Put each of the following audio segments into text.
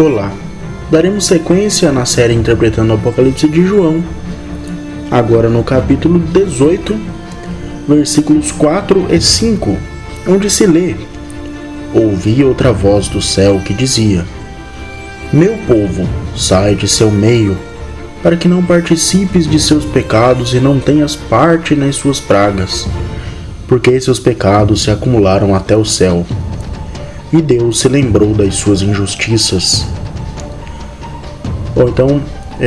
Olá, daremos sequência na série interpretando o Apocalipse de João, agora no capítulo 18, versículos 4 e 5, onde se lê: Ouvi outra voz do céu que dizia: Meu povo, sai de seu meio, para que não participes de seus pecados e não tenhas parte nas suas pragas, porque seus pecados se acumularam até o céu. E Deus se lembrou das suas injustiças. Bom, então,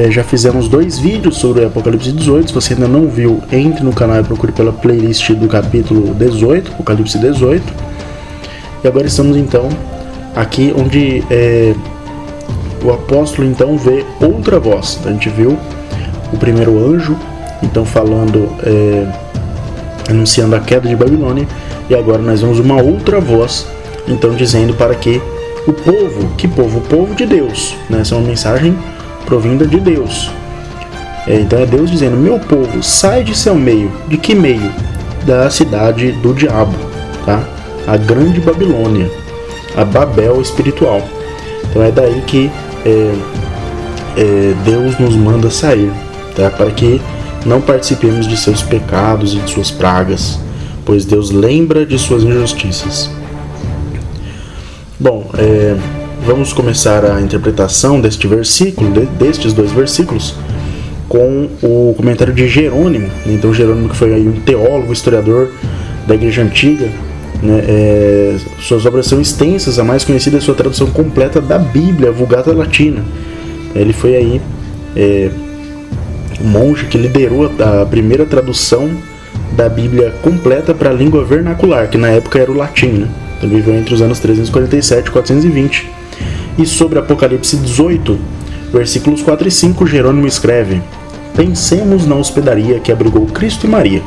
já fizemos 2 vídeos sobre o Apocalipse 18. Se você ainda não viu, entre no canal e procure pela playlist do capítulo 18, Apocalipse 18. E agora estamos então aqui onde o apóstolo então vê outra voz. A gente viu o primeiro anjo então falando, anunciando a queda de Babilônia, e agora nós vemos uma outra voz então dizendo para que o povo, que povo? O povo de Deus, né? Essa é uma mensagem provinda de Deus. Então é Deus dizendo: meu povo, sai de seu meio. De que meio? Da cidade do diabo, tá? A grande Babilônia, a Babel espiritual. Então é daí que Deus nos manda sair, tá? Para que não participemos de seus pecados e de suas pragas, pois Deus lembra de suas injustiças. Bom, vamos começar a interpretação deste versículo, destes 2 versículos, com o comentário de Jerônimo. Então Jerônimo, que foi aí um teólogo, historiador da Igreja Antiga, né, suas obras são extensas. A mais conhecida é a sua tradução completa da Bíblia, a Vulgata Latina. Ele foi aí um monge que liderou a primeira tradução da Bíblia completa para a língua vernacular, que na época era o latim, né? Ele viveu entre os anos 347 e 420. E sobre Apocalipse 18, versículos 4 e 5, Jerônimo escreve: Pensemos na hospedaria que abrigou Cristo e Maria.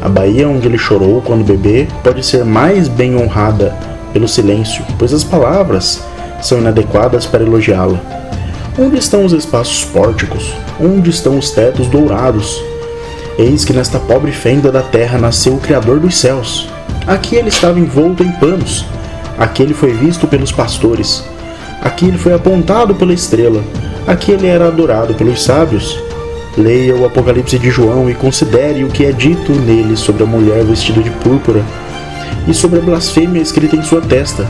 A baía onde ele chorou quando bebê pode ser mais bem honrada pelo silêncio, pois as palavras são inadequadas para elogiá-la. Onde estão os espaços pórticos? Onde estão os tetos dourados? Eis que nesta pobre fenda da terra nasceu o Criador dos céus. Aqui ele estava envolto em panos. Aqui ele foi visto pelos pastores. Aqui ele foi apontado pela estrela. Aqui ele era adorado pelos sábios. Leia o Apocalipse de João e considere o que é dito nele sobre a mulher vestida de púrpura e sobre a blasfêmia escrita em sua testa.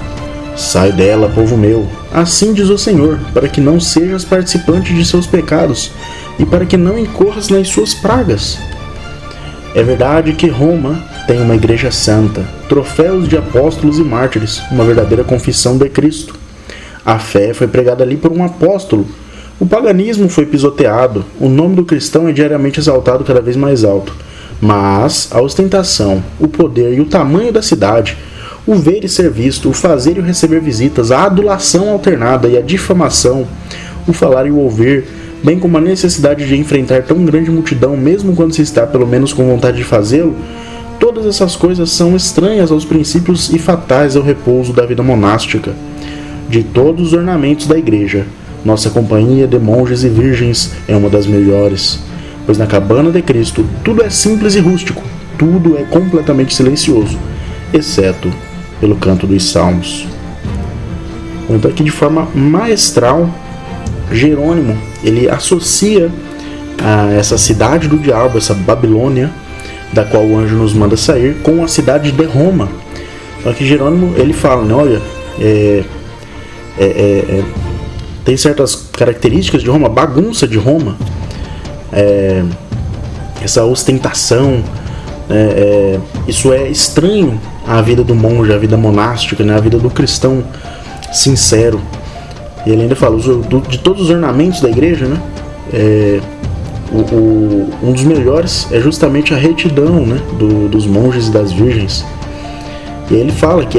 Sai dela, povo meu, assim diz o Senhor, para que não sejas participante de seus pecados e para que não incorras nas suas pragas. É verdade que Roma tem uma igreja santa, troféus de apóstolos e mártires, uma verdadeira confissão de Cristo. A fé foi pregada ali por um apóstolo. O paganismo foi pisoteado. O nome do cristão é diariamente exaltado cada vez mais alto. Mas a ostentação, o poder e o tamanho da cidade, o ver e ser visto, o fazer e o receber visitas, a adulação alternada e a difamação, o falar e o ouvir, bem como a necessidade de enfrentar tão grande multidão, mesmo quando se está pelo menos com vontade de fazê-lo, todas essas coisas são estranhas aos princípios e fatais ao repouso da vida monástica. De todos os ornamentos da igreja, nossa companhia de monges e virgens é uma das melhores, pois na cabana de Cristo tudo é simples e rústico, tudo é completamente silencioso, exceto pelo canto dos salmos. Então aqui de forma maestral, Jerônimo, ele associa a essa cidade do diabo, essa Babilônia, da qual o anjo nos manda sair, com a cidade de Roma. Então aqui Jerônimo, ele fala, né, olha, tem certas características de Roma, bagunça de Roma, essa ostentação, isso é estranho à vida do monge, à vida monástica, né, à vida do cristão sincero. E ele ainda fala, de todos os ornamentos da igreja, né, um dos melhores é justamente a retidão, né, dos monges e das virgens. E ele fala que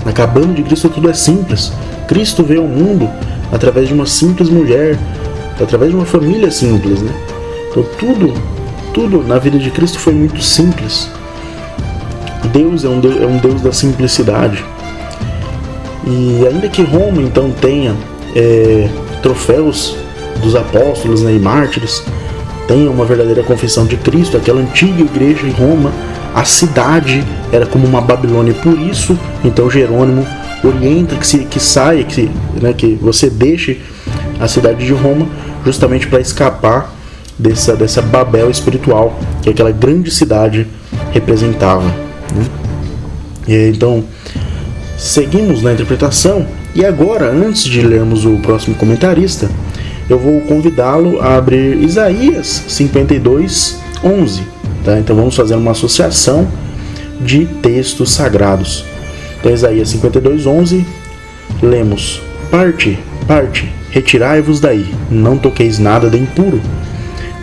na cabana de Cristo tudo é simples. Cristo veio ao mundo através de uma simples mulher, através de uma família simples, né? Então tudo na vida de Cristo foi muito simples. Deus é um Deus da simplicidade. E ainda que Roma então tenha troféus dos apóstolos, né, e mártires, tenha uma verdadeira confissão de Cristo, aquela antiga igreja em Roma, a cidade era como uma Babilônia. Por isso, então Jerônimo orienta que saia, que você deixe a cidade de Roma, justamente para escapar dessa Babel espiritual que aquela grande cidade representava, né? E então seguimos na interpretação, e agora, antes de lermos o próximo comentarista, eu vou convidá-lo a abrir Isaías 52:11, tá? Então vamos fazer uma associação de textos sagrados. Então, Isaías 52:11, lemos: Parte, retirai-vos daí, não toqueis nada de impuro.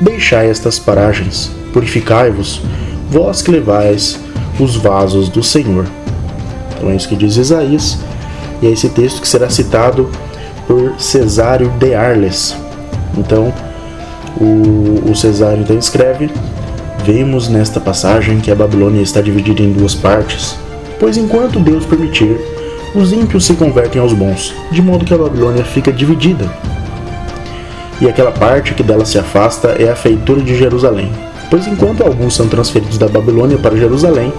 Deixai estas paragens, purificai-vos, vós que levais os vasos do Senhor. Então é isso que diz Isaías, e é esse texto que será citado por Cesário de Arles. Então, o Cesário então escreve: vemos nesta passagem que a Babilônia está dividida em duas partes, pois enquanto Deus permitir, os ímpios se convertem aos bons, de modo que a Babilônia fica dividida. E aquela parte que dela se afasta é a feitura de Jerusalém, pois enquanto alguns são transferidos da Babilônia para Jerusalém,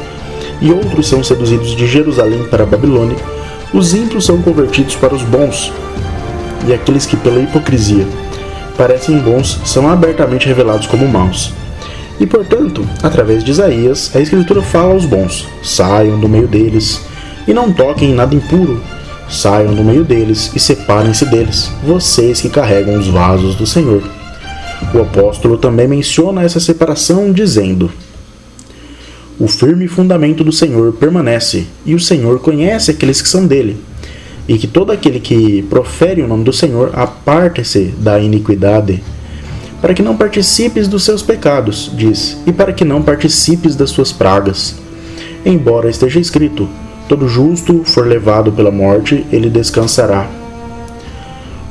e outros são seduzidos de Jerusalém para a Babilônia, os ímpios são convertidos para os bons, e aqueles que pela hipocrisia parecem bons são abertamente revelados como maus. E portanto, através de Isaías, a Escritura fala aos bons: saiam do meio deles, e não toquem em nada impuro. Saiam do meio deles e separem-se deles, vocês que carregam os vasos do Senhor. O apóstolo também menciona essa separação dizendo: o firme fundamento do Senhor permanece, e o Senhor conhece aqueles que são dele, e que todo aquele que profere o nome do Senhor aparte-se da iniquidade, para que não participes dos seus pecados, diz, e para que não participes das suas pragas. Embora esteja escrito: todo justo for levado pela morte, ele descansará.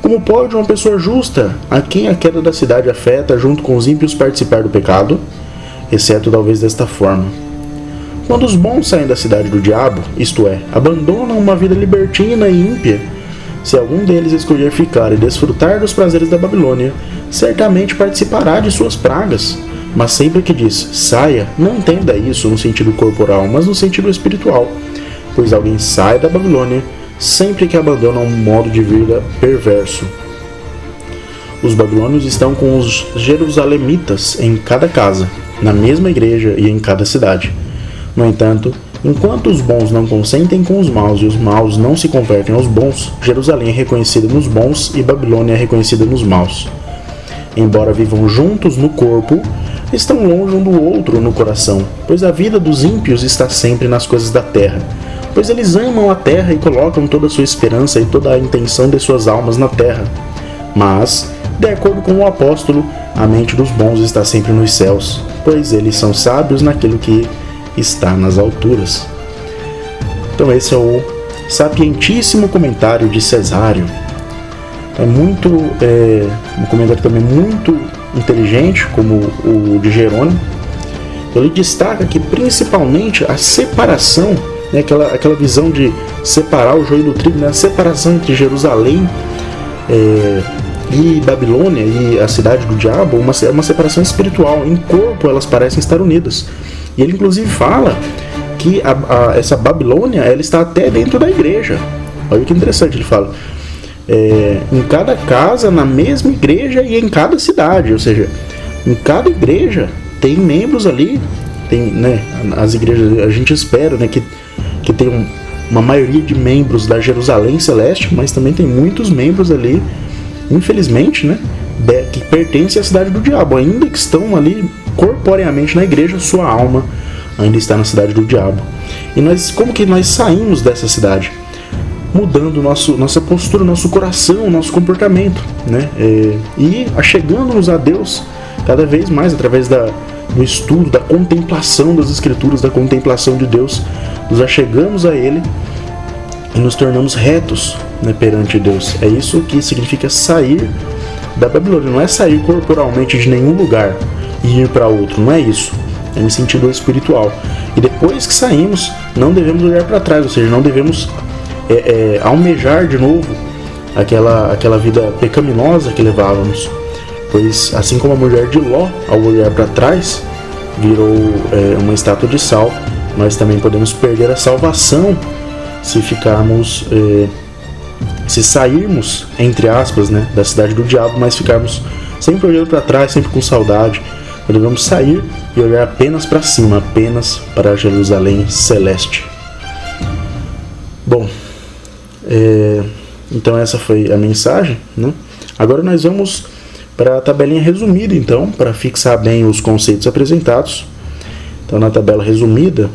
Como pode uma pessoa justa, a quem a queda da cidade afeta, junto com os ímpios, participar do pecado? Exceto talvez desta forma: quando os bons saem da cidade do diabo, isto é, abandonam uma vida libertina e ímpia, se algum deles escolher ficar e desfrutar dos prazeres da Babilônia, certamente participará de suas pragas. Mas sempre que diz saia, não entenda isso no sentido corporal, mas no sentido espiritual, pois alguém sai da Babilônia sempre que abandona um modo de vida perverso. Os babilônios estão com os jerusalemitas em cada casa, na mesma igreja e em cada cidade. No entanto, enquanto os bons não consentem com os maus e os maus não se convertem aos bons, Jerusalém é reconhecida nos bons e Babilônia é reconhecida nos maus. Embora vivam juntos no corpo, estão longe um do outro no coração, pois a vida dos ímpios está sempre nas coisas da terra, pois eles amam a terra e colocam toda a sua esperança e toda a intenção de suas almas na terra. Mas, de acordo com o apóstolo, a mente dos bons está sempre nos céus, pois eles são sábios naquilo que está nas alturas. Então esse é o sapientíssimo comentário de Cesário. É um comentário também muito inteligente, como o de Jerônimo. Ele destaca que principalmente a separação, né, aquela visão de separar o joio do trigo, né, a separação entre Jerusalém e Babilônia e a cidade do diabo, uma separação espiritual. Em corpo elas parecem estar unidas. E ele inclusive fala que essa Babilônia ela está até dentro da igreja. Olha que interessante, ele fala: em cada casa, na mesma igreja e em cada cidade. Ou seja, em cada igreja tem membros ali, tem, né, as igrejas, a gente espera, né, que tem uma maioria de membros da Jerusalém Celeste, mas também tem muitos membros ali, infelizmente, né, que pertencem à cidade do diabo, ainda que estão ali corporeamente na igreja, sua alma ainda está na cidade do diabo. E como que nós saímos dessa cidade? Mudando nossa postura, nosso coração, nosso comportamento, né? E achegando-nos a Deus cada vez mais através do estudo, da contemplação das Escrituras, da contemplação de Deus. Nos achegamos a Ele e nos tornamos retos, né, perante Deus. É isso que significa sair da Babilônia. Não é sair corporalmente de nenhum lugar e ir para outro, não é isso. É no sentido espiritual. E depois que saímos, não devemos olhar para trás, ou seja, não devemos almejar de novo aquela vida pecaminosa que levávamos. Pois assim como a mulher de Ló, ao olhar para trás, virou uma estátua de sal, nós também podemos perder a salvação se ficarmos, se sairmos, entre aspas, né, da cidade do diabo, mas ficarmos sempre olhando para trás, sempre com saudade. Devemos sair e olhar apenas para cima, apenas para Jerusalém celeste. Bom, então essa foi a mensagem, né? Agora nós vamos para a tabelinha resumida, então, para fixar bem os conceitos apresentados. Então, na tabela resumida,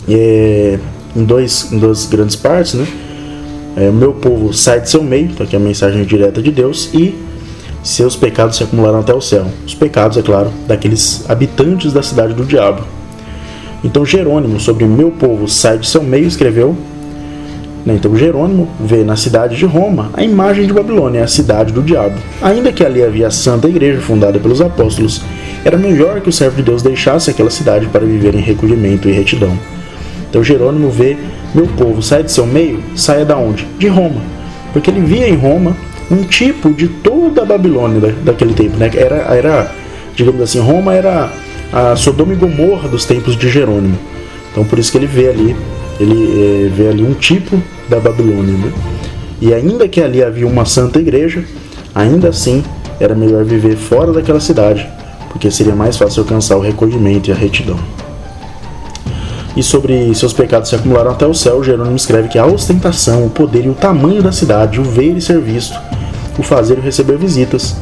em duas grandes partes, né? O meu povo sai de seu meio, então aqui é a mensagem direta de Deus, e seus pecados se acumularam até o céu. Os pecados, é claro, daqueles habitantes da cidade do diabo. Então Jerônimo, sobre meu povo sai de seu meio, escreveu, né? Então Jerônimo vê na cidade de Roma a imagem de Babilônia, a cidade do diabo. Ainda que ali havia a santa igreja fundada pelos apóstolos, era melhor que o servo de Deus deixasse aquela cidade para viver em recolhimento e retidão. Então Jerônimo vê meu povo sai de seu meio, saia da onde? De Roma, porque ele via em Roma um tipo de toda a Babilônia daquele tempo, né? Era, digamos assim, Roma era a Sodoma e Gomorra dos tempos de Jerônimo. Então por isso que ele vê ali um tipo da Babilônia, né? E ainda que ali havia uma santa igreja, ainda assim era melhor viver fora daquela cidade, porque seria mais fácil alcançar o recolhimento e a retidão. E sobre seus pecados se acumularam até o céu, Jerônimo escreve que a ostentação, o poder e o tamanho da cidade, o ver e ser visto, o fazer e receber visitas,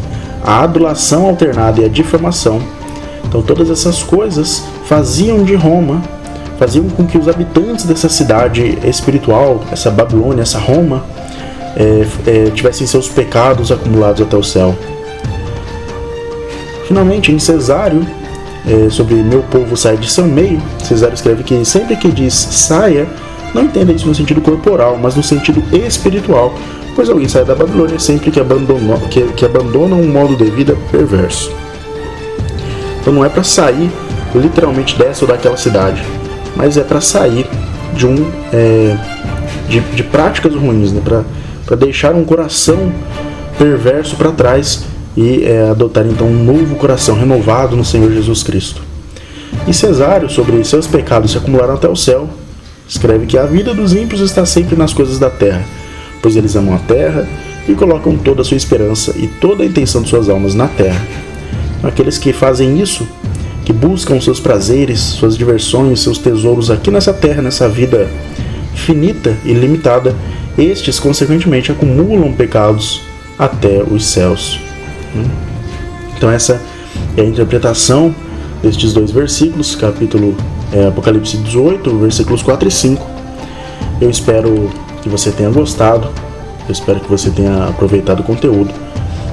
a adulação alternada e a difamação, então todas essas coisas faziam com que os habitantes dessa cidade espiritual, essa Babilônia, essa Roma, tivessem seus pecados acumulados até o céu. Finalmente, em Cesário, sobre meu povo sai de seu meio, Cesário escreve que sempre que diz saia, não entenda isso no sentido corporal, mas no sentido espiritual, pois alguém sai da Babilônia sempre que abandona um modo de vida perverso. Então não é para sair literalmente dessa ou daquela cidade, mas é para sair de práticas ruins, né? Para deixar um coração perverso para trás e adotar então um novo coração renovado no Senhor Jesus Cristo. E Cesário, sobre seus pecados se acumularam até o céu, escreve que a vida dos ímpios está sempre nas coisas da terra, pois eles amam a terra e colocam toda a sua esperança e toda a intenção de suas almas na terra. Aqueles que fazem isso, que buscam seus prazeres, suas diversões, seus tesouros aqui nessa terra, nessa vida finita e limitada, estes consequentemente acumulam pecados até os céus. Então essa é a interpretação destes dois versículos, capítulo Apocalipse 18, versículos 4 e 5. Eu espero que você tenha gostado, eu espero que você tenha aproveitado o conteúdo.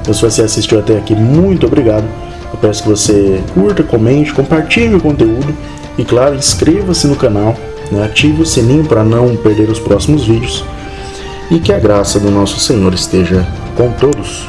Então, se você assistiu até aqui, muito obrigado. Eu peço que você curta, comente, compartilhe o conteúdo e, claro, inscreva-se no canal, né? Ative o sininho para não perder os próximos vídeos e que a graça do nosso Senhor esteja com todos.